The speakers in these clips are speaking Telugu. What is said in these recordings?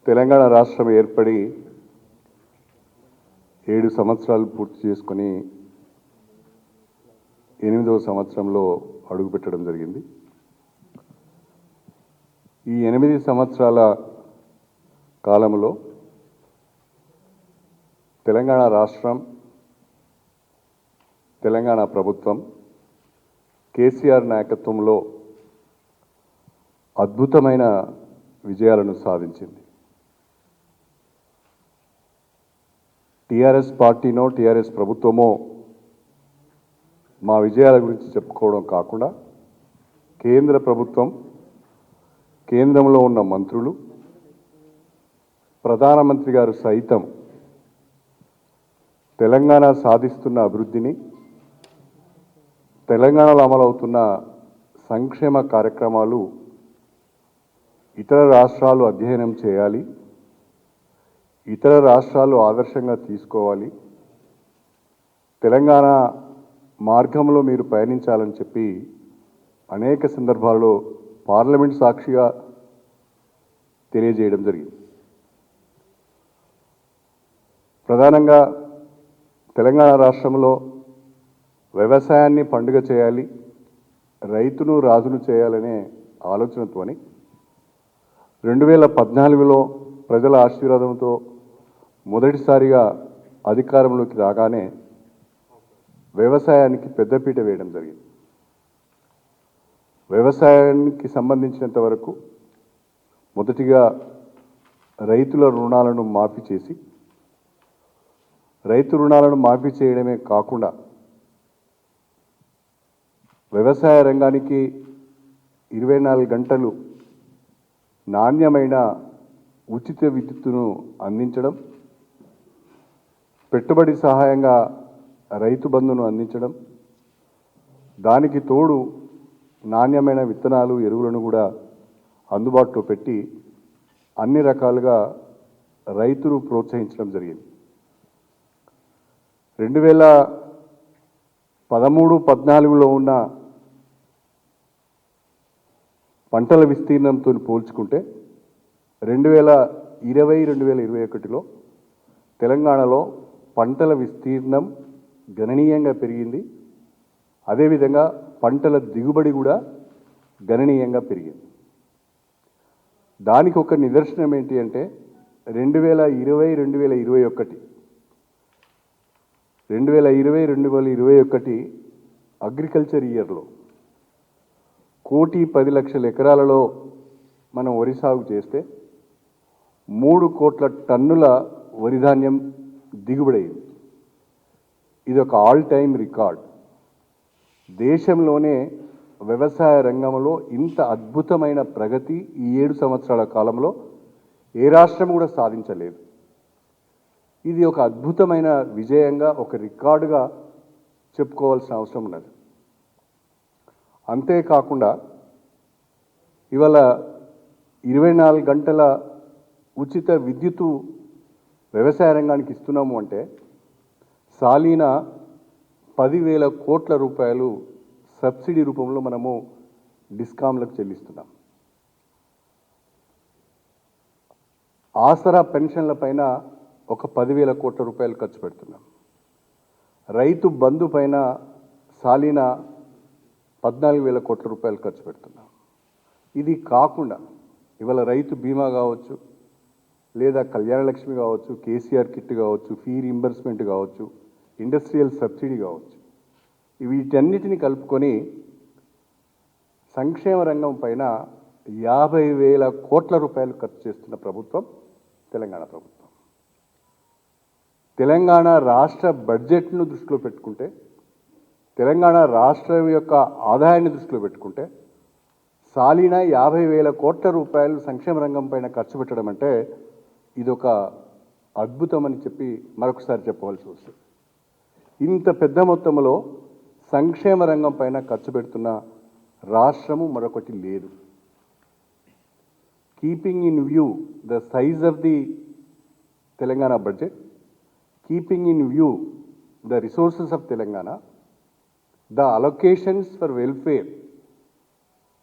తెలంగాణ రాష్ట్రం ఏర్పడి 7 సంవత్సరాలు పూర్తి చేసుకొని 8వ సంవత్సరంలో అడుగుపెట్టడం జరిగింది. ఈ 8 సంవత్సరాల కాలంలో తెలంగాణ రాష్ట్రం, తెలంగాణ ప్రభుత్వం కేసీఆర్ నాయకత్వంలో అద్భుతమైన విజయాలను సాధించింది. టీఆర్ఎస్ పార్టీనో టీఆర్ఎస్ ప్రభుత్వమో మా విజయాల గురించి చెప్పుకోవడం కాకుండా కేంద్ర ప్రభుత్వం, కేంద్రంలో ఉన్న మంత్రులు, ప్రధానమంత్రి గారు సైతం తెలంగాణ సాధిస్తున్న అభివృద్ధిని, తెలంగాణలో అమలవుతున్న సంక్షేమ కార్యక్రమాలు ఇతర రాష్ట్రాలు అధ్యయనం చేయాలి, ఇతర రాష్ట్రాలు ఆదర్శంగా తీసుకోవాలి, తెలంగాణ మార్గంలో మీరు పయనించాలని చెప్పి అనేక సందర్భాల్లో పార్లమెంట్ సాక్షిగా తెలియజేయడం జరిగింది. ప్రధానంగా తెలంగాణ రాష్ట్రంలో వ్యవసాయాన్ని పండుగ చేయాలి, రైతును రాజును చేయాలనే ఆలోచనతోని 2014లో ప్రజల ఆశీర్వాదంతో మొదటిసారిగా అధికారంలోకి రాగానే వ్యవసాయానికి పెద్దపీట వేయడం జరిగింది. వ్యవసాయానికి సంబంధించినంత వరకు మొదటిగా రైతుల రుణాలను మాఫీ చేసి, రైతు రుణాలను మాఫీ చేయడమే కాకుండా వ్యవసాయ రంగానికి 24 గంటలు నాణ్యమైన ఉచిత విద్యుత్తును అందించడం, పెట్టుబడి సహాయంగా రైతు బంధును అందించడం, దానికి తోడు నాణ్యమైన విత్తనాలు, ఎరువులను కూడా అందుబాటులో పెట్టి అన్ని రకాలుగా రైతును ప్రోత్సహించడం జరిగింది. 2013-14లో ఉన్న పంటల విస్తీర్ణంతో పోల్చుకుంటే 2020-2021లో తెలంగాణలో పంటల విస్తీర్ణం గణనీయంగా పెరిగింది. అదేవిధంగా పంటల దిగుబడి కూడా గణనీయంగా పెరిగింది. దానికి ఒక నిదర్శనం ఏంటి అంటే 2020-2021 అగ్రికల్చర్ ఇయర్లో 1,10,00,000 ఎకరాలలో మనం వరి సాగు చేస్తే 3 కోట్ల టన్నుల వరి ధాన్యం దిగుబడి అయింది. ఇది ఒక ఆల్ టైమ్ రికార్డ్. దేశంలోనే వ్యవసాయ రంగంలో ఇంత అద్భుతమైన ప్రగతి ఈ 7 సంవత్సరాల కాలంలో ఏ రాష్ట్రం కూడా సాధించలేదు. ఇది ఒక అద్భుతమైన విజయంగా, ఒక రికార్డుగా చెప్పుకోవాల్సిన అవసరం ఉన్నది. అంతేకాకుండా ఇవాళ 24 గంటల ఉచిత విద్యుత్తు వ్యవసాయ రంగానికి ఇస్తున్నాము అంటే సాలీనా 10,000 కోట్ల రూపాయలు సబ్సిడీ రూపంలో మనము డిస్కామ్లకు చెల్లిస్తున్నాం. ఆసరా పెన్షన్ల పైన ఒక 10,000 కోట్ల రూపాయలు ఖర్చు పెడుతున్నాం. రైతు బంధు పైన సాలీనా 14,000 కోట్ల రూపాయలు ఖర్చు పెడుతున్నాం. ఇది కాకుండా ఇవాళ రైతు బీమా కావచ్చు, లేదా కళ్యాణ లక్ష్మి కావచ్చు, కేసీఆర్ కిట్ కావచ్చు, ఫీ రీంబర్స్మెంట్ కావచ్చు, ఇండస్ట్రియల్ సబ్సిడీ కావచ్చు, వీటన్నిటిని కలుపుకొని సంక్షేమ రంగం పైన 50,000 కోట్ల రూపాయలు ఖర్చు చేస్తున్న ప్రభుత్వం తెలంగాణ ప్రభుత్వం. తెలంగాణ రాష్ట్ర బడ్జెట్ను దృష్టిలో పెట్టుకుంటే, తెలంగాణ రాష్ట్రం యొక్క ఆదాయాన్ని దృష్టిలో పెట్టుకుంటే సాలీనా 50,000 కోట్ల రూపాయలు సంక్షేమ రంగం పైన ఖర్చు పెట్టడం అంటే ఇదొక అద్భుతం అని చెప్పి మరొకసారి చెప్పవలసి వస్తుంది. ఇంత పెద్ద మొత్తంలో సంక్షేమ రంగం పైన ఖర్చు పెడుతున్న రాష్ట్రము మరొకటి లేదు. Keeping in view the size of the Telangana budget, keeping in view the resources of Telangana, the allocations for welfare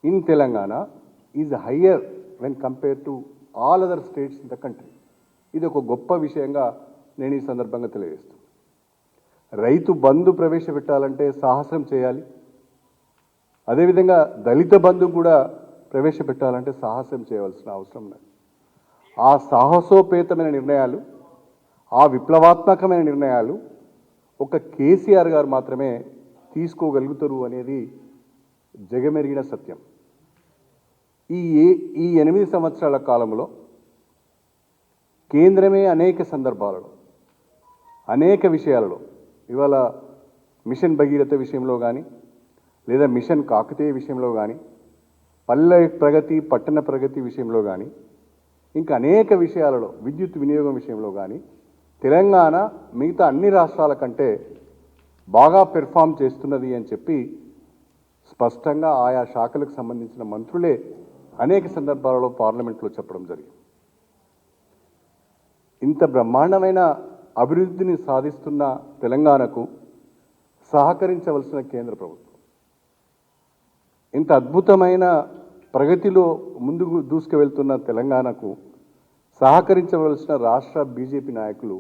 in Telangana is higher when compared to all other states in the country. ఇది ఒక గొప్ప విషయంగా నేను ఈ సందర్భంగా తెలియజేస్తున్నాను. రైతు బంధు ప్రవేశపెట్టాలంటే సాహసం చేయాలి. అదేవిధంగా దళిత బంధు కూడా ప్రవేశపెట్టాలంటే సాహసం చేయవలసిన అవసరం ఉన్నది. ఆ సాహసోపేతమైన నిర్ణయాలు, ఆ విప్లవాత్మకమైన నిర్ణయాలు ఒక కేసీఆర్ గారు మాత్రమే తీసుకోగలుగుతారు అనేది జగమెరిగిన సత్యం. ఈ 8 సంవత్సరాల కాలంలో కేంద్రమే అనేక సందర్భాలలో, అనేక విషయాలలో, ఇవాళ మిషన్ భగీరథ విషయంలో కానీ, లేదా మిషన్ కాకతీయ విషయంలో కానీ, పల్లె ప్రగతి పట్టణ ప్రగతి విషయంలో కానీ, ఇంకా అనేక విషయాలలో, విద్యుత్ వినియోగం విషయంలో కానీ తెలంగాణ మిగతా అన్ని రాష్ట్రాల కంటే బాగా పెర్ఫామ్ చేస్తున్నది అని చెప్పి స్పష్టంగా ఆయా శాఖలకు సంబంధించిన మంత్రులే అనేక సందర్భాలలో పార్లమెంట్లో చెప్పడం జరిగింది. ఇంత బ్రహ్మాండమైన అభివృద్ధిని సాధిస్తున్న తెలంగాణకు సహకరించవలసిన కేంద్ర ప్రభుత్వం, ఇంత అద్భుతమైన ప్రగతిలో ముందుకు దూసుకువెళ్తున్న తెలంగాణకు సహకరించవలసిన రాష్ట్ర బీజేపీ నాయకులు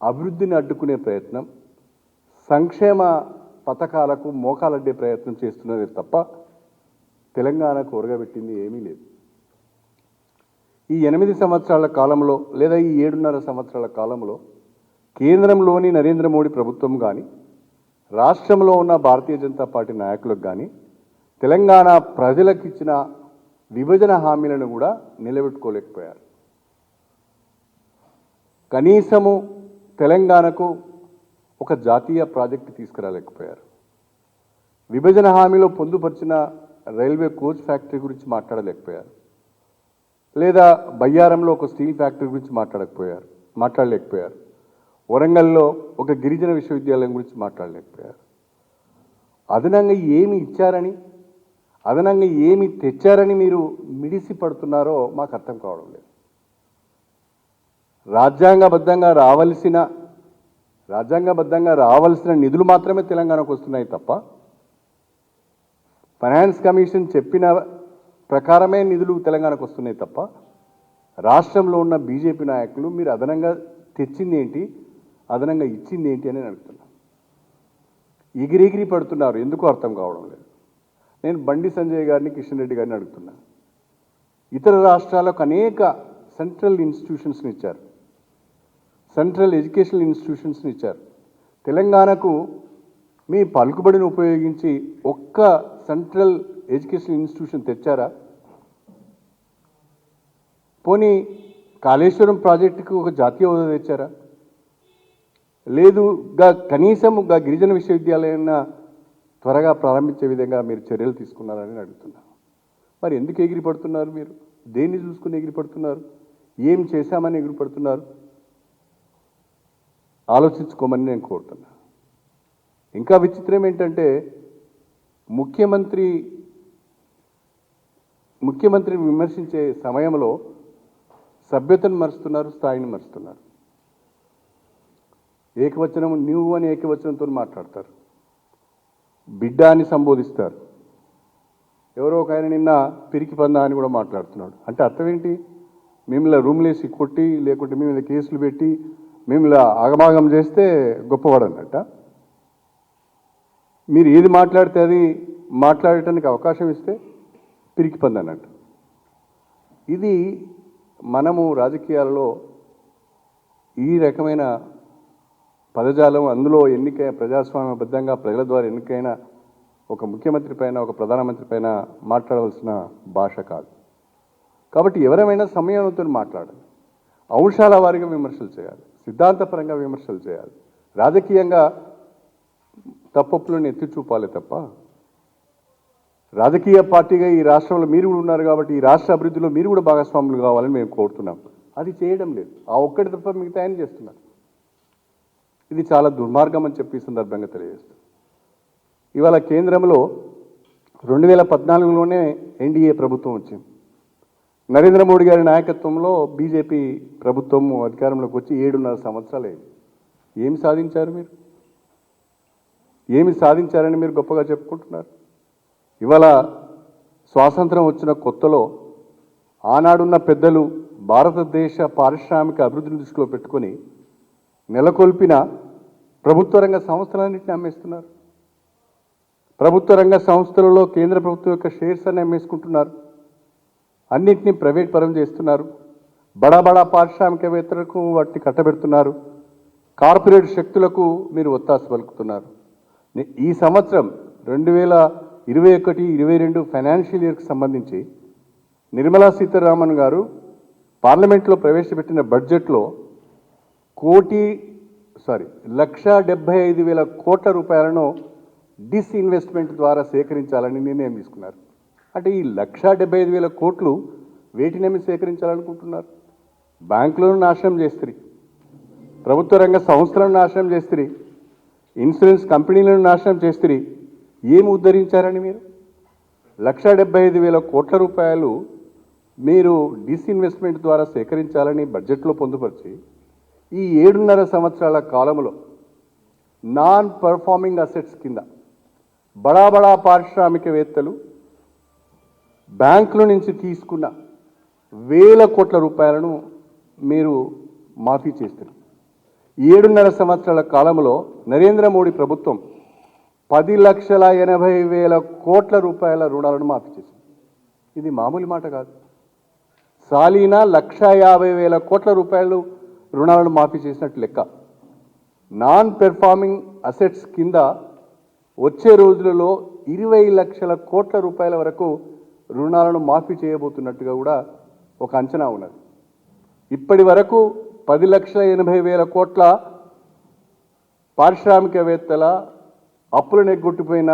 అభివృద్ధిని అడ్డుకునే ప్రయత్నం, సంక్షేమ పథకాలకు మోకాలడ్డే ప్రయత్నం చేస్తున్నదే తప్ప తెలంగాణకు ఒరగబెట్టింది ఏమీ లేదు. ఈ 8 సంవత్సరాల కాలంలో లేదా ఈ 7.5 సంవత్సరాల కాలంలో కేంద్రంలోని నరేంద్ర మోడీ ప్రభుత్వం కానీ, రాష్ట్రంలో ఉన్న భారతీయ జనతా పార్టీ నాయకులకు కానీ తెలంగాణ ప్రజలకు ఇచ్చిన విభజన హామీలను కూడా నిలబెట్టుకోలేకపోయారు. కనీసము తెలంగాణకు ఒక జాతీయ ప్రాజెక్టు తీసుకురాలేకపోయారు. విభజన హామీలో పొందుపరిచిన రైల్వే కోచ్ ఫ్యాక్టరీ గురించి మాట్లాడలేకపోయారు. లేదా బయ్యారంలో ఒక స్టీల్ ఫ్యాక్టరీ గురించి మాట్లాడలేకపోయారు. వరంగల్లో ఒక గిరిజన విశ్వవిద్యాలయం గురించి మాట్లాడలేకపోయారు. అదనంగా ఏమి ఇచ్చారని, అదనంగా ఏమి తెచ్చారని మీరు మిడిసి పడుతున్నారో మాకు అర్థం కావడం లేదు. రాజ్యాంగబద్ధంగా రావాల్సిన నిధులు మాత్రమే తెలంగాణకు వస్తున్నాయి తప్ప, ఫైనాన్స్ కమిషన్ చెప్పిన ప్రకారమే నిధులు తెలంగాణకు వస్తున్నాయి తప్ప, రాష్ట్రంలో ఉన్న బీజేపీ నాయకులు మీరు అదనంగా తెచ్చింది ఏంటి, అదనంగా ఇచ్చింది ఏంటి అని అడుగుతున్నారు. ఎగిరెగిరి పడుతున్నారు, ఎందుకు అర్థం కావడం లేదు. నేను బండి సంజయ్ గారిని, కిషన్ రెడ్డి గారిని అడుగుతున్నాను. ఇతర రాష్ట్రాలకు అనేక సెంట్రల్ ఇన్స్టిట్యూషన్స్ని ఇచ్చారు, సెంట్రల్ ఎడ్యుకేషనల్ ఇన్స్టిట్యూషన్స్ని ఇచ్చారు. తెలంగాణకు మీ పలుకుబడిని ఉపయోగించి ఒక్క సెంట్రల్ ఎడ్యుకేషనల్ ఇన్స్టిట్యూషన్ తెచ్చారా? పోనీ కాళేశ్వరం ప్రాజెక్టుకు ఒక జాతీయ హోదా తెచ్చారా? లేదు. కనీసం గిరిజన విశ్వవిద్యాలయాన్ని త్వరగా ప్రారంభించే విధంగా మీరు చర్యలు తీసుకున్నారని అడుగుతున్నారు. మరి ఎందుకు ఎగిరిపడుతున్నారు? మీరు దేన్ని చూసుకుని ఎగిరిపడుతున్నారు? ఏం చేశామని ఎగిరిపడుతున్నారు? ఆలోచించుకోమని నేను కోరుతున్నా. ఇంకా విచిత్రం ఏంటంటే ముఖ్యమంత్రిని విమర్శించే సమయంలో సభ్యతను మరుస్తున్నారు, స్థాయిని మరుస్తున్నారు. ఏకవచనం, నువ్వు అని ఏకవచనంతో మాట్లాడతారు, బిడ్డ అని సంబోధిస్తారు. ఎవరో ఒక ఆయన నిన్న పిరికి పందా అని కూడా మాట్లాడుతున్నాడు. అంటే అర్థం ఏంటి? మిమ్మల్ని రూమ్లేసి కొట్టి, లేకుంటే మీ మీద కేసులు పెట్టి మిమ్మల్ని ఆగమాగం చేస్తే గొప్పవాడు అన్నట్ట. మీరు ఏది మాట్లాడితే అది మాట్లాడటానికి అవకాశం ఇస్తే పిరికి పంది అన్నట్టు. ఇది మనము రాజకీయాలలో ఈ రకమైన పదజాలం, అందులో ప్రజాస్వామ్యబద్ధంగా ప్రజల ద్వారా ఎన్నికైన ఒక ముఖ్యమంత్రి పైన, ఒక ప్రధానమంత్రి పైన మాట్లాడవలసిన భాష కాదు. కాబట్టి ఎవరైనా సమయంతో మాట్లాడాలి, అంశాల వారీగా విమర్శలు చేయాలి, సిద్ధాంతపరంగా విమర్శలు చేయాలి, రాజకీయంగా తప్పొప్పులను ఎత్తి చూపాలి తప్ప, రాజకీయ పార్టీగా ఈ రాష్ట్రంలో మీరు కూడా ఉన్నారు కాబట్టి ఈ రాష్ట్ర అభివృద్ధిలో మీరు కూడా భాగస్వాములు కావాలని మేము కోరుతున్నాం. అది చేయడం లేదు. ఆ ఒక్కటి తప్ప మిగతా ఆయన చేస్తున్నారు. ఇది చాలా దుర్మార్గం అని చెప్పి ఈ సందర్భంగా తెలియజేస్తాం. ఇవాళ కేంద్రంలో 2014లోనే ఎన్డీఏ ప్రభుత్వం వచ్చింది. నరేంద్ర మోడీ గారి నాయకత్వంలో బీజేపీ ప్రభుత్వం అధికారంలోకి వచ్చి 7.5 సంవత్సరాలు అయింది. ఏమి సాధించారు మీరు? ఏమి సాధించారని మీరు గొప్పగా చెప్పుకుంటున్నారు? ఇవాళ స్వాతంత్రం వచ్చిన కొత్తలో ఆనాడున్న పెద్దలు భారతదేశ పారిశ్రామిక అభివృద్ధిని దృష్టిలో పెట్టుకొని నెలకొల్పిన ప్రభుత్వ రంగ సంస్థలన్నింటినీ అమ్మేస్తున్నారు. ప్రభుత్వ రంగ సంస్థలలో కేంద్ర ప్రభుత్వం యొక్క షేర్స్ అన్ని అమ్మేసుకుంటున్నారు. అన్నింటినీ ప్రైవేట్ పరం చేస్తున్నారు. బడా పారిశ్రామికవేత్తలకు వాటిని కట్టబెడుతున్నారు. కార్పొరేట్ శక్తులకు మీరు ఒత్తాసు పలుకుతున్నారు. ఈ సంవత్సరం 2021-22 ఫైనాన్షియల్ ఇయర్కి సంబంధించి నిర్మలా సీతారామన్ గారు పార్లమెంట్లో ప్రవేశపెట్టిన బడ్జెట్లో 1,75,000 కోట్ల రూపాయలను డిస్ఇన్వెస్ట్మెంట్ ద్వారా సేకరించాలని నిర్ణయం తీసుకున్నారు. అంటే ఈ 1,75,000 కోట్లు వేటినేమి సేకరించాలనుకుంటున్నారు? బ్యాంకులను నాశనం చేస్తారు, ప్రభుత్వ రంగ సంస్థలను నాశనం చేస్తారు, ఇన్సూరెన్స్ కంపెనీలను నాశనం చేస్తారు. ఏమి ఉద్ధరించారని మీరు 1,75,000 కోట్ల రూపాయలు మీరు డిస్ఇన్వెస్ట్మెంట్ ద్వారా సేకరించాలని బడ్జెట్లో పొందుపరిచి ఈ 7.5 సంవత్సరాల కాలంలో నాన్ పర్ఫార్మింగ్ అసెట్స్ కింద బడా పారిశ్రామికవేత్తలు బ్యాంకుల నుంచి తీసుకున్న 1,000 కోట్ల రూపాయలను మీరు మాఫీ చేస్తారు. 7.5 సంవత్సరాల కాలంలో నరేంద్ర మోడీ ప్రభుత్వం 10,80,000 కోట్ల రూపాయల రుణాలను మాఫీ చేసింది. ఇది మామూలు మాట కాదు. సాలీనా 1,50,000 కోట్ల రూపాయలు రుణాలను మాఫీ చేసినట్టు లెక్క. నాన్ పెర్ఫార్మింగ్ అసెట్స్ కింద వచ్చే రోజులలో 20 లక్షల కోట్ల రూపాయల వరకు రుణాలను మాఫీ చేయబోతున్నట్టుగా కూడా ఒక అంచనా ఉన్నది. ఇప్పటి వరకు 10,80,000 కోట్ల పారిశ్రామికవేత్తల అప్పులను ఎగ్గొట్టిపోయిన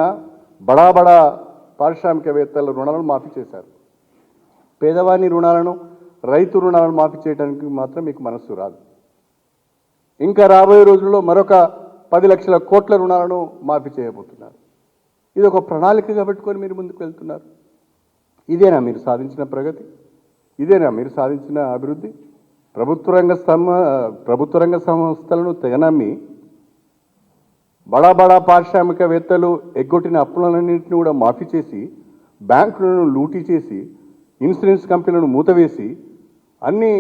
బడా పారిశ్రామికవేత్తల రుణాలను మాఫీ చేశారు. పేదవాని రుణాలను, రైతు రుణాలను మాఫీ చేయడానికి మాత్రం మీకు మనస్సు రాదు. ఇంకా రాబోయే రోజుల్లో మరొక 10 లక్షల కోట్ల రుణాలను మాఫీ చేయబోతున్నారు. ఇది ఒక ప్రణాళికగా పెట్టుకొని మీరు ముందుకు వెళ్తున్నారు. ఇదేనా మీరు సాధించిన ప్రగతి? ఇదేనా మీరు సాధించిన అభివృద్ధి? ప్రభుత్వ రంగ సంస్థలను తెగనమ్మి బడా పారిశ్రామికవేత్తలు ఎగ్గొట్టిన అప్పులన్నింటినీ కూడా మాఫీ చేసి, బ్యాంకులను లూటీ చేసి, ఇన్సూరెన్స్ కంపెనీలను మూతవేసి, అన్ని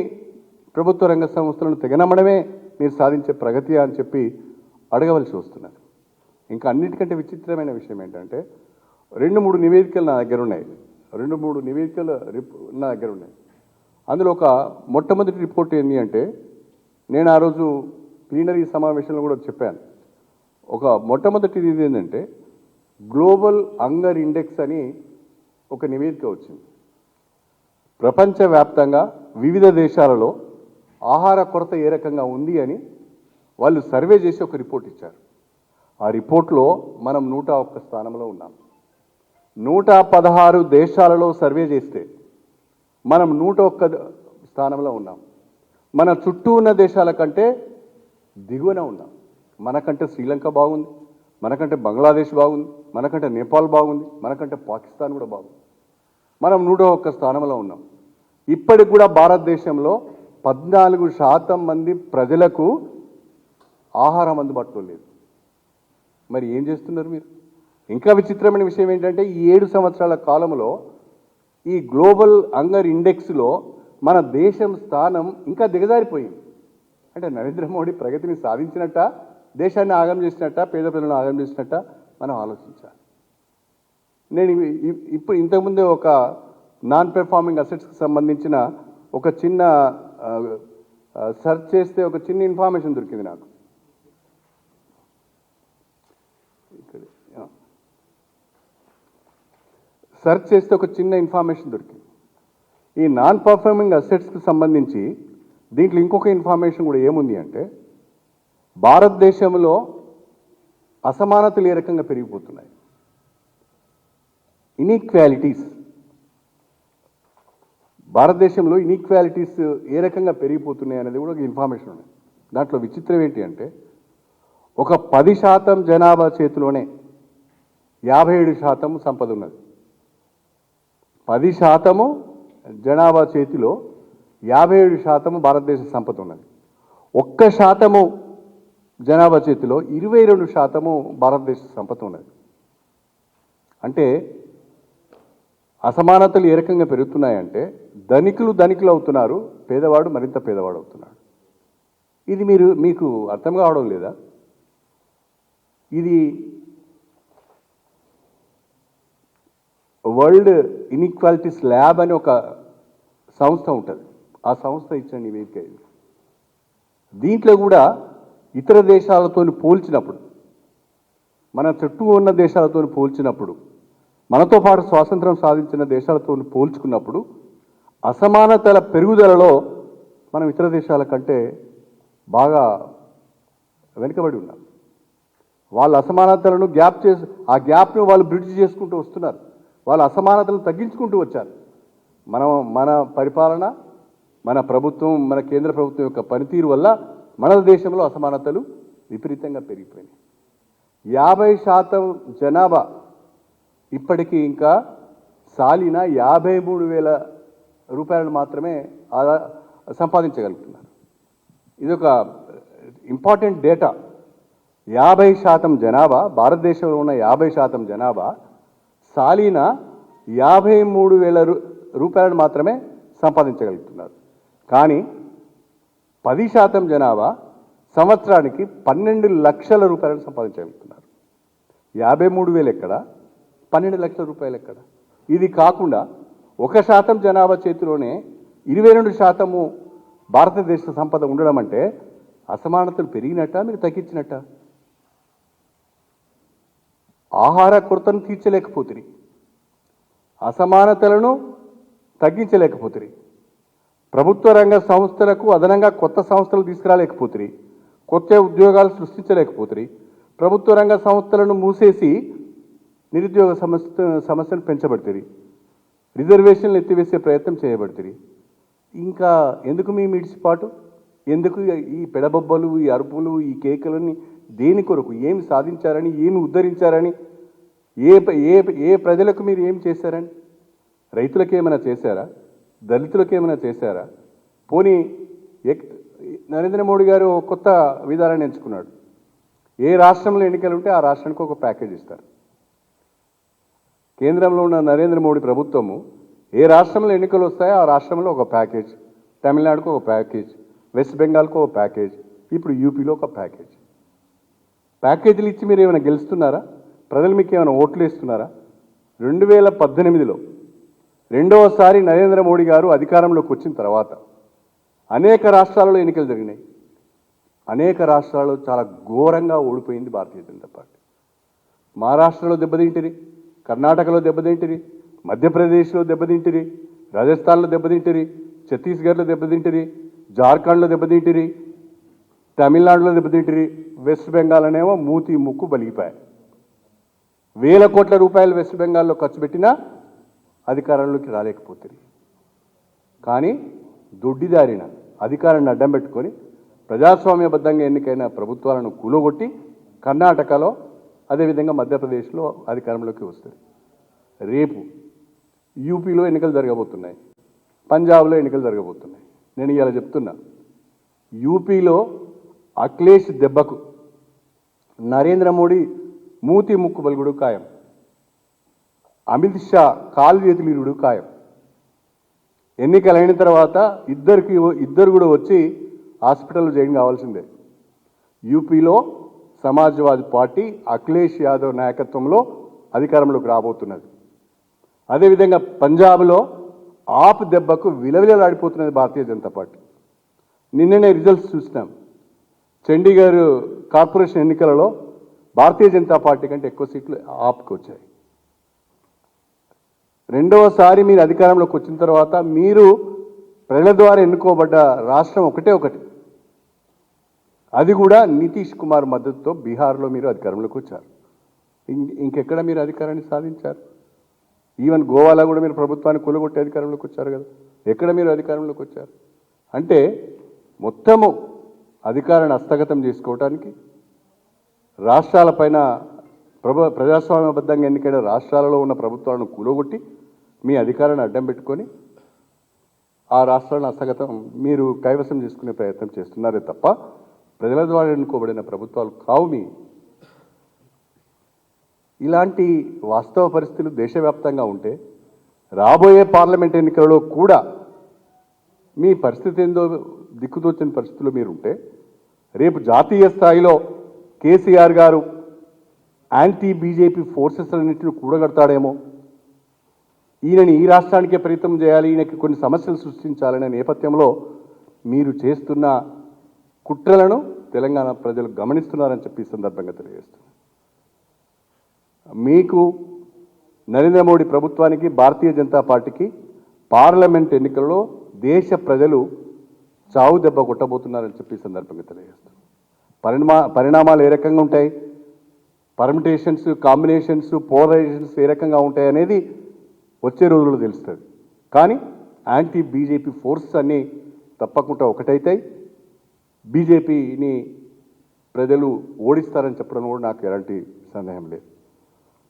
ప్రభుత్వ రంగ సంస్థలను తెగనమ్మడమే మీరు సాధించే ప్రగతి అని చెప్పి అడగవలసి వస్తున్నారు. ఇంకా అన్నిటికంటే విచిత్రమైన విషయం ఏంటంటే 2-3 నివేదికలు నా దగ్గర ఉన్నాయి. 2-3 నివేదికలు నా దగ్గర ఉన్నాయి. అందులో ఒక మొట్టమొదటి రిపోర్ట్ ఏంటి అంటే, నేను ఆ రోజు ప్లీనరీ సమావేశంలో కూడా చెప్పాను. ఒక మొట్టమొదటిది ఇది ఏంటంటే గ్లోబల్ హంగర్ ఇండెక్స్ అని ఒక నివేదిక వచ్చింది. ప్రపంచవ్యాప్తంగా వివిధ దేశాలలో ఆహార కొరత ఏ రకంగా ఉంది అని వాళ్ళు సర్వే చేసి ఒక రిపోర్ట్ ఇచ్చారు. ఆ రిపోర్ట్లో మనం 101 స్థానంలో ఉన్నాం. 116 దేశాలలో సర్వే చేస్తే మనం 101 స్థానంలో ఉన్నాం. మన చుట్టూ ఉన్న దేశాల కంటే దిగువన ఉన్నాం. మనకంటే శ్రీలంక బాగుంది, మనకంటే బంగ్లాదేశ్ బాగుంది, మనకంటే నేపాల్ బాగుంది, మనకంటే పాకిస్తాన్ కూడా బాగుంది. మనం 101 స్థానంలో ఉన్నాం. ఇప్పటికి కూడా భారతదేశంలో 14% మంది ప్రజలకు ఆహారం అందుబాటులో లేదు. మరి ఏం చేస్తున్నారు మీరు? ఇంకా విచిత్రమైన విషయం ఏంటంటే ఈ 7 సంవత్సరాల కాలంలో ఈ గ్లోబల్ హంగర్ ఇండెక్స్లో మన దేశం స్థానం ఇంకా దిగజారిపోయింది. అంటే నరేంద్ర మోడీ ప్రగతిని సాధించినట్ట, దేశాన్ని ఆగం చేసినట్ట, పేద ప్రజలను ఆగం చేసినట్ట మనం ఆలోచించాలి. నేను ఇప్పుడు ఇంతకుముందే ఒక నాన్ పెర్ఫార్మింగ్ అసెట్స్కి సంబంధించిన ఒక చిన్న సెర్చ్ చేస్తే ఒక చిన్న ఇన్ఫర్మేషన్ దొరికింది నాకు. సెర్చ్ చేస్తే ఒక చిన్న ఇన్ఫర్మేషన్ దొరికింది. ఈ నాన్ పర్ఫార్మింగ్ అసెట్స్కి సంబంధించి దీంట్లో ఇంకొక ఇన్ఫర్మేషన్ కూడా ఏముంది అంటే, భారతదేశంలో అసమానతలు ఏ రకంగా పెరిగిపోతున్నాయి, ఇన్ఈక్వాలిటీస్, భారతదేశంలో ఇన్ఈక్వాలిటీస్ ఏ రకంగా పెరిగిపోతున్నాయి అనేది కూడా ఒక ఇన్ఫర్మేషన్ ఉంది. దాంట్లో విచిత్రం ఏంటి అంటే, ఒక 10% జనాభా చేతిలోనే 57% సంపద ఉన్నది. 10% జనాభా చేతిలో 57% భారతదేశ సంపద ఉన్నది. 1% జనాభా చేతిలో 22% భారతదేశ సంపద ఉన్నది. అంటే అసమానతలు ఏ రకంగా పెరుగుతున్నాయంటే ధనికులు అవుతున్నారు, పేదవాడు మరింత పేదవాడు అవుతున్నాడు. ఇది మీకు అర్థం కావడం లేదా? ఇది వరల్డ్ ఇన్ఈక్వాలిటీస్ ల్యాబ్ అని ఒక సంస్థ ఉంటుంది. ఆ సంస్థ ఇచ్చిన నివేదిక ఇది. దీంట్లో కూడా ఇతర దేశాలతో పోల్చినప్పుడు, మన చుట్టూ ఉన్న దేశాలతో పోల్చినప్పుడు, మనతో పాటు స్వాతంత్రం సాధించిన దేశాలతో పోల్చుకున్నప్పుడు అసమానతల పెరుగుదలలో మనం ఇతర దేశాల కంటే బాగా వెనుకబడి ఉన్నాం. వాళ్ళ అసమానతలను ఆ గ్యాప్ను వాళ్ళు బ్రిడ్జ్ చేసుకుంటూ వస్తున్నారు. వాళ్ళ అసమానతలను తగ్గించుకుంటూ వచ్చారు. మన పరిపాలన, మన ప్రభుత్వం, మన కేంద్ర ప్రభుత్వం యొక్క పనితీరు వల్ల మన దేశంలో అసమానతలు విపరీతంగా పెరిగిపోయినాయి. 50% జనాభా ఇప్పటికీ ఇంకా సాలిన 53,000 రూపాయలు మాత్రమే సంపాదించగలుగుతున్నారు. ఇదొక ఇంపార్టెంట్ డేటా. 50% జనాభా, భారతదేశంలో ఉన్న 50% జనాభా సాలిన 53,000 రూపాయలను మాత్రమే సంపాదించగలుగుతున్నారు. కానీ 10% జనాభా సంవత్సరానికి 12 లక్షల రూపాయలను సంపాదించగలుగుతున్నారు. 53,000 ఎక్కడ, 12 లక్షల రూపాయలు ఎక్కడ? ఇది కాకుండా 1% జనాభా చేతిలోనే 22% భారతదేశ సంపద ఉండడం అంటే అసమానతలు పెరిగినట్ట, మీరు తగ్గించినట్ట? ఆహార కొరతను తీర్చలేకపోతుంది, అసమానతలను తగ్గించలేకపోతుంది, ప్రభుత్వ రంగ సంస్థలకు అదనంగా కొత్త సంస్థలు తీసుకురాలేకపోతుంది, కొత్త ఉద్యోగాలు సృష్టించలేకపోతుంది, ప్రభుత్వ రంగ సంస్థలను మూసేసి నిరుద్యోగ సమస్యను పెంచబడుతుంది, రిజర్వేషన్లు ఎత్తివేసే ప్రయత్నం చేయబడుతుంది. ఇంకా ఎందుకు మీ మిడిసిపాటు? ఎందుకు ఈ పెడబొబ్బలు, ఈ అరుపులు, ఈ కేకలని? దేని కొరకు? ఏమి సాధించారని, ఏమి ఉద్ధరించారని, ఏ ప్రజలకు మీరు ఏం చేశారని? రైతులకు ఏమైనా చేశారా? దళితులకు ఏమైనా చేశారా? పోనీ నరేంద్ర మోడీ గారు కొత్త విధానాన్ని ఎంచుకున్నాడు. ఏ రాష్ట్రంలో ఎన్నికలు ఉంటే ఆ రాష్ట్రానికి ఒక ప్యాకేజ్ ఇస్తారు. కేంద్రంలో ఉన్న నరేంద్ర మోడీ ప్రభుత్వము ఏ రాష్ట్రంలో ఎన్నికలు వస్తాయో ఆ రాష్ట్రంలో ఒక ప్యాకేజ్, తమిళనాడుకు ఒక ప్యాకేజ్, వెస్ట్ బెంగాల్కు ఒక ప్యాకేజ్, ఇప్పుడు యూపీలో ఒక ప్యాకేజ్. ప్యాకేజీలు ఇచ్చి మీరు ఏమైనా గెలుస్తున్నారా? ప్రజలు మీకు ఏమైనా ఓట్లు వేస్తున్నారా? 2018లో రెండవసారి నరేంద్ర మోడీ గారు అధికారంలోకి వచ్చిన తర్వాత అనేక రాష్ట్రాలలో ఎన్నికలు జరిగినాయి. అనేక రాష్ట్రాల్లో చాలా ఘోరంగా ఓడిపోయింది భారతీయ జనతా పార్టీ. మహారాష్ట్రలో దెబ్బతింటిరి, కర్ణాటకలో దెబ్బతింటిరి, మధ్యప్రదేశ్లో దెబ్బతింటిరి, రాజస్థాన్లో దెబ్బతింటిరి, ఛత్తీస్గఢ్లో దెబ్బతింటిరి, జార్ఖండ్లో దెబ్బతింటిరి, తమిళనాడులో దెబ్బతింటిరి, వెస్ట్ బెంగాల్ అనేమో మూతి ముక్కు బలిగిపోయాయి. 1,000 కోట్ల రూపాయలు వెస్ట్ బెంగాల్లో ఖర్చు పెట్టినా అధికారంలోకి రాలేకపోతుంది. కానీ దొడ్డిదారిన అధికారాన్ని అడ్డం పెట్టుకొని ప్రజాస్వామ్యబద్ధంగా ఎన్నికైన ప్రభుత్వాలను కూలగొట్టి కర్ణాటకలో, అదేవిధంగా మధ్యప్రదేశ్లో అధికారంలోకి వస్తుంది. రేపు యూపీలో ఎన్నికలు జరగబోతున్నాయి, పంజాబ్లో ఎన్నికలు జరగబోతున్నాయి. నేను ఇలా చెప్తున్నా, యూపీలో అఖిలేష్ దెబ్బకు నరేంద్ర మోడీ మూతి ముక్కు బలుగుడు ఖాయం, అమిత్ షా కాలు చేతులు ఇరుడు ఖాయం. ఎన్నికలైన తర్వాత ఇద్దరు కూడా వచ్చి హాస్పిటల్లో జాయిన్ కావాల్సిందే. యూపీలో సమాజ్వాదీ పార్టీ అఖిలేష్ యాదవ్ నాయకత్వంలో అధికారంలోకి రాబోతున్నది. అదేవిధంగా పంజాబ్లో ఆప్ దెబ్బకు విలవిలలాడిపోతున్నది భారతీయ జనతా పార్టీ. నిన్ననే రిజల్ట్స్ చూసినాం. చండీగఢ్ కార్పొరేషన్ ఎన్నికలలో భారతీయ జనతా పార్టీ కంటే ఎక్కువ సీట్లు ఆప్కి వచ్చాయి. రెండవసారి మీరు అధికారంలోకి వచ్చిన తర్వాత మీరు ప్రజల ద్వారా ఎన్నుకోబడ్డ రాష్ట్రం ఒకటి, అది కూడా నితీష్ కుమార్ మద్దతుతో బీహార్లో మీరు అధికారంలోకి వచ్చారు. ఇంకెక్కడ మీరు అధికారాన్ని సాధించారు? ఈవెన్ గోవాలో కూడా మీరు ప్రభుత్వాన్ని కూలగొట్టి అధికారంలోకి వచ్చారు కదా. ఎక్కడ మీరు అధికారంలోకి వచ్చారు? అంటే మొత్తము అధికారాన్ని హస్తగతం చేసుకోవటానికి, రాష్ట్రాలపైన ప్రజాస్వామ్యబద్ధంగా ఎన్నికైన రాష్ట్రాలలో ఉన్న ప్రభుత్వాలను కూలగొట్టి మీ అధికారాన్ని అడ్డం పెట్టుకొని ఆ రాష్ట్రాలను హస్తగతం మీరు కైవసం చేసుకునే ప్రయత్నం చేస్తున్నారే తప్ప ప్రజల ద్వారా ఎన్నుకోబడిన ప్రభుత్వాలు కావు మీ. ఇలాంటి వాస్తవ పరిస్థితులు దేశవ్యాప్తంగా ఉంటే రాబోయే పార్లమెంట్ ఎన్నికలలో కూడా మీ పరిస్థితి ఏందో దిక్కుతోచని పరిస్థితుల్లో మీరు ఉంటే రేపు జాతీయ స్థాయిలో కేసీఆర్ గారు యాంటీ బీజేపీ ఫోర్సెస్ అన్నింటిని కూడగడతాడేమో, ఈయనని ఈ రాష్ట్రానికే పరిమితం చేయాలి, ఈయనకి కొన్ని సమస్యలు సృష్టించాలనే నేపథ్యంలో మీరు చేస్తున్న కుట్రలను తెలంగాణ ప్రజలు గమనిస్తున్నారని చెప్పి ఈ సందర్భంగా తెలియజేస్తున్నారు. మీకు నరేంద్ర మోడీ ప్రభుత్వానికి భారతీయ జనతా పార్టీకి పార్లమెంట్ ఎన్నికల్లో దేశ ప్రజలు చావు దెబ్బ కొట్టబోతున్నారని చెప్పి ఈ సందర్భంగా తెలియజేస్తున్నారు. పరిణామాలు ఏ రకంగా ఉంటాయి, పర్మిటేషన్స్, కాంబినేషన్స్, పోలరైజేషన్స్ ఏ రకంగా ఉంటాయి అనేది వచ్చే రోజుల్లో తెలుస్తుంది. కానీ యాంటీ బీజేపీ ఫోర్స్ అన్నీ తప్పకుండా ఒకటైతాయి. బీజేపీని ప్రజలు ఓడిస్తారని చెప్పడం కూడా నాకు ఎలాంటి సందేహం లేదు.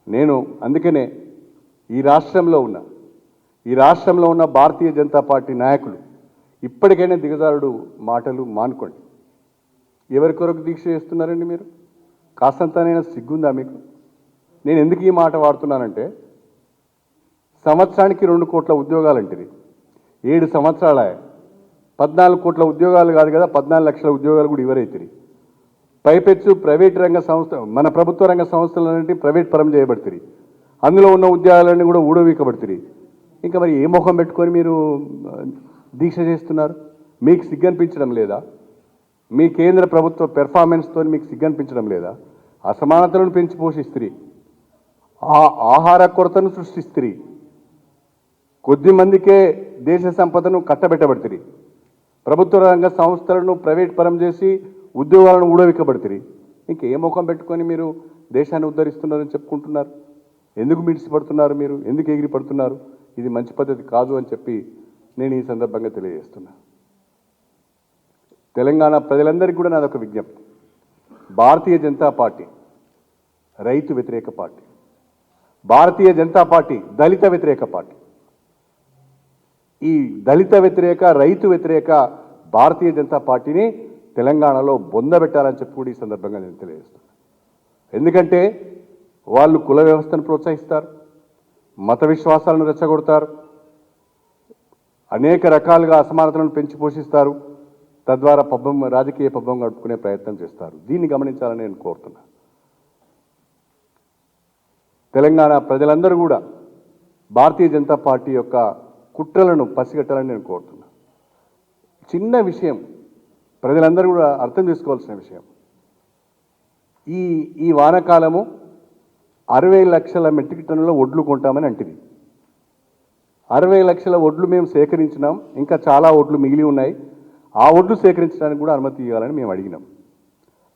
నేను అందుకనే ఈ రాష్ట్రంలో ఉన్న భారతీయ జనతా పార్టీ నాయకులు ఇప్పటికైనా దిగజారుడు మాటలు మానుకోండి. ఎవరి కొరకు దీక్ష చేస్తున్నారండి మీరు? కాస్తంతనైనా సిగ్గుందా మీకు? నేను ఎందుకు ఈ మాట వాడుతున్నానంటే, సంవత్సరానికి 2 కోట్ల ఉద్యోగాలు అంటది, 7 సంవత్సరాల 14 కోట్ల ఉద్యోగాలు కాదు కదా, 14 లక్షల ఉద్యోగాలు కూడా ఇవ్వరైతుంది. పైపెచ్చు ప్రైవేట్ రంగ సంస్థ, మన ప్రభుత్వ రంగ సంస్థలన్నింటి ప్రైవేట్ పరం చేయబడుతుంది. అందులో ఉన్న ఉద్యోగాలన్నీ కూడా ఊడవీకబడుతుంది. ఇంకా మరి ఏ ముఖం పెట్టుకొని మీరు దీక్ష చేస్తున్నారు? మీకు సిగ్గనిపించడం లేదా? మీ కేంద్ర ప్రభుత్వ పెర్ఫార్మెన్స్తో మీకు సిగ్గనిపించడం లేదా? అసమానతలను పెంచి పోషిస్తుంది, ఆహార కొరతను సృష్టిస్తుంది, కొద్ది మందికే దేశ సంపదను కట్టబెట్టబడుతుంది, ప్రభుత్వ రంగ సంస్థలను ప్రైవేట్ పరం చేసి ఉద్యోగాలను ఊడవిక్కబడుతుంది. ఇంకే ముఖం పెట్టుకొని మీరు దేశాన్ని ఉద్ధరిస్తున్నారని చెప్పుకుంటున్నారు? ఎందుకు మిడిసిపడుతున్నారు మీరు? ఎందుకు ఎగిరిపడుతున్నారు? ఇది మంచి పద్ధతి కాదు అని చెప్పి నేను ఈ సందర్భంగా తెలియజేస్తున్నా. తెలంగాణ ప్రజలందరికీ కూడా నాదొక విజ్ఞప్తి. భారతీయ జనతా పార్టీ రైతు వ్యతిరేక పార్టీ, భారతీయ జనతా పార్టీ దళిత వ్యతిరేక పార్టీ. ఈ దళిత వ్యతిరేక, రైతు వ్యతిరేక భారతీయ జనతా పార్టీని తెలంగాణలో బొందబెట్టాలని చెప్పి కూడా ఈ సందర్భంగా నేను తెలియజేస్తున్నాను. ఎందుకంటే వాళ్ళు కుల వ్యవస్థను ప్రోత్సహిస్తారు, మత విశ్వాసాలను రెచ్చగొడతారు, అనేక రకాలుగా అసమానతలను పెంచి పోషిస్తారు, తద్వారా రాజకీయ పబ్బం గడుపుకునే ప్రయత్నం చేస్తారు. దీన్ని గమనించాలని నేను కోరుతున్నా. తెలంగాణ ప్రజలందరూ కూడా భారతీయ జనతా పార్టీ యొక్క కుట్రలను పసిగట్టాలని నేను కోరుతున్నా. చిన్న విషయం, ప్రజలందరూ కూడా అర్థం చేసుకోవాల్సిన విషయం. ఈ వానాకాలము 60 లక్షల మెట్రిక్ టన్నుల ఒడ్లు కొంటామని అంటిది. 60 లక్షల ఒడ్లు మేము సేకరించినాం, ఇంకా చాలా ఒడ్లు మిగిలి ఉన్నాయి. ఆ ఒడ్లు సేకరించడానికి కూడా అనుమతి ఇవ్వాలని మేము అడిగినాం.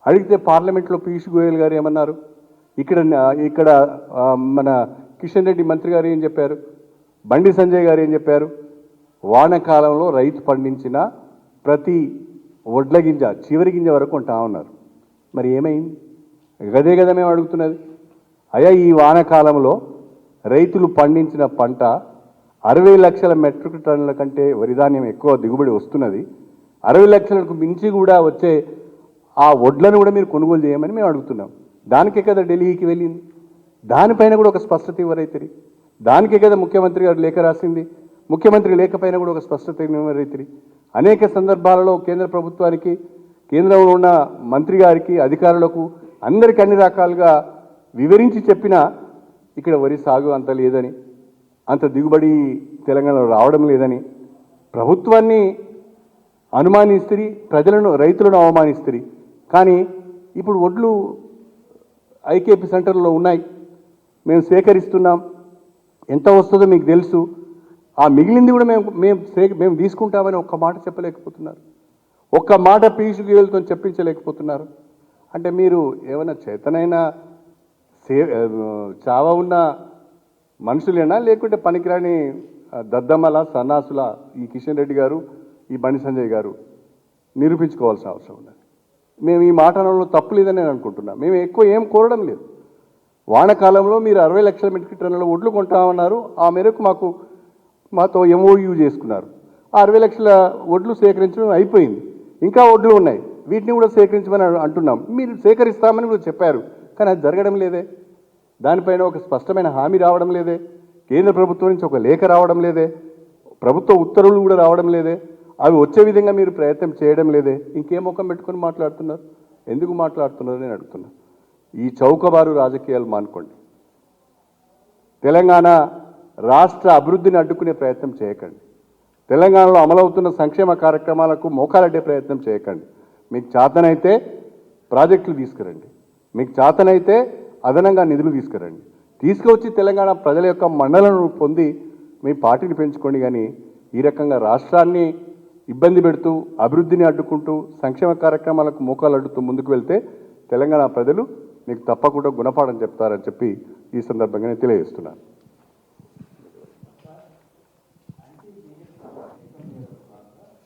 అడిగితే పార్లమెంట్లో పీయూష్ గోయల్ గారు ఏమన్నారు, ఇక్కడ మన కిషన్ రెడ్డి మంత్రి గారు ఏం చెప్పారు, బండి సంజయ్ గారు ఏం చెప్పారు, వానాకాలంలో రైతు పండించిన ప్రతి వడ్ల గింజ చివరి గింజ వరకు కొంటామన్నారు. మరి ఏమైంది? గదే కదా మేము అడుగుతున్నది. అయ్యా, ఈ వానాకాలంలో రైతులు పండించిన పంట 60 లక్షల మెట్రిక్ టన్నుల కంటే వరిధాన్యం ఎక్కువ దిగుబడి వస్తున్నది. 60 లక్షలకు మించి కూడా వచ్చే ఆ వడ్లను కూడా మీరు కొనుగోలు చేయమని మేము అడుగుతున్నాం. దానికే కదా ఢిల్లీకి వెళ్ళింది. దానిపైన కూడా ఒక స్పష్టత ఇవ్వరైతుంది. దానికే కదా ముఖ్యమంత్రి గారు లేఖ రాసింది. ముఖ్యమంత్రి లేఖ పైన కూడా ఒక స్పష్టత ఇవ్వరైతుంది. అనేక సందర్భాలలో కేంద్ర ప్రభుత్వానికి, కేంద్రంలో ఉన్న మంత్రి గారికి, అధికారులకు అందరికీ అన్ని రకాలుగా వివరించి చెప్పినా ఇక్కడ వరి సాగు అంత లేదని, అంత దిగుబడి తెలంగాణలో రావడం లేదని ప్రభుత్వాన్ని అనుమానిస్తుంది, రైతులను అవమానిస్తుంది. కానీ ఇప్పుడు ఒడ్లు ఐకేపీ సెంటర్లో ఉన్నాయి, మేము సేకరిస్తున్నాం, ఎంత వస్తుందో మీకు తెలుసు, ఆ మిగిలింది కూడా మేము తీసుకుంటామని ఒక్క మాట చెప్పలేకపోతున్నారు. ఒక్క మాట పీయూష్ గోయల్తో చెప్పించలేకపోతున్నారు. అంటే మీరు ఏమైనా చేతనైన చావ ఉన్న మనుషులేనా, లేకుంటే పనికిరాని దద్దమ్మల సన్నాసుల ఈ కిషన్ రెడ్డి గారు, ఈ బండి సంజయ్ గారు నిరూపించుకోవాల్సిన అవసరం ఉన్నది. మేము ఈ మాట అనడంలో తప్పు లేదని నేను అనుకుంటున్నా. మేము ఎక్కువ ఏం కోరడం లేదు. వానాకాలంలో మీరు 60 లక్షల మెట్రిక్ టన్నుల ఒడ్లు కొంటామన్నారు. ఆ మేరకు మాతో MOU చేసుకున్నారు. ఆ 60 లక్షల ఒడ్లు సేకరించడం అయిపోయింది. ఇంకా ఒడ్లు ఉన్నాయి, వీటిని కూడా సేకరించమని అంటున్నాం. మీరు సేకరిస్తామని కూడా చెప్పారు, కానీ అది జరగడం లేదే. దానిపైన ఒక స్పష్టమైన హామీ రావడం లేదే. కేంద్ర ప్రభుత్వం నుంచి ఒక లేఖ రావడం లేదే, ప్రభుత్వ ఉత్తర్వులు కూడా రావడం లేదే, అవి వచ్చే విధంగా మీరు ప్రయత్నం చేయడం లేదే, ఇంకేం ముఖం పెట్టుకొని మాట్లాడుతున్నారు? ఎందుకు మాట్లాడుతున్నారు నేను అడుగుతున్నా. ఈ చౌకబారు రాజకీయాలు మానుకోండి. తెలంగాణ రాష్ట్ర అభివృద్ధిని అడ్డుకునే ప్రయత్నం చేయకండి. తెలంగాణలో అమలవుతున్న సంక్షేమ కార్యక్రమాలకు మోకాలడ్డే ప్రయత్నం చేయకండి. మీకు చేతనైతే ప్రాజెక్టులు తీసుకురండి, మీకు చేతనైతే అదనంగా నిధులు తీసుకురండి, తీసుకువచ్చి తెలంగాణ ప్రజల యొక్క మన్నలను పొంది మీ పార్టీని పెంచుకోండి. కానీ ఈ రకంగా రాష్ట్రాన్ని ఇబ్బంది పెడుతూ అభివృద్ధిని అడ్డుకుంటూ సంక్షేమ కార్యక్రమాలకు మోకాలు అడ్డుతూ ముందుకు వెళ్తే తెలంగాణ ప్రజలు మీకు తప్పకుండా గుణపాఠం చెప్తారని చెప్పి ఈ సందర్భంగా నేను తెలియజేస్తున్నాను.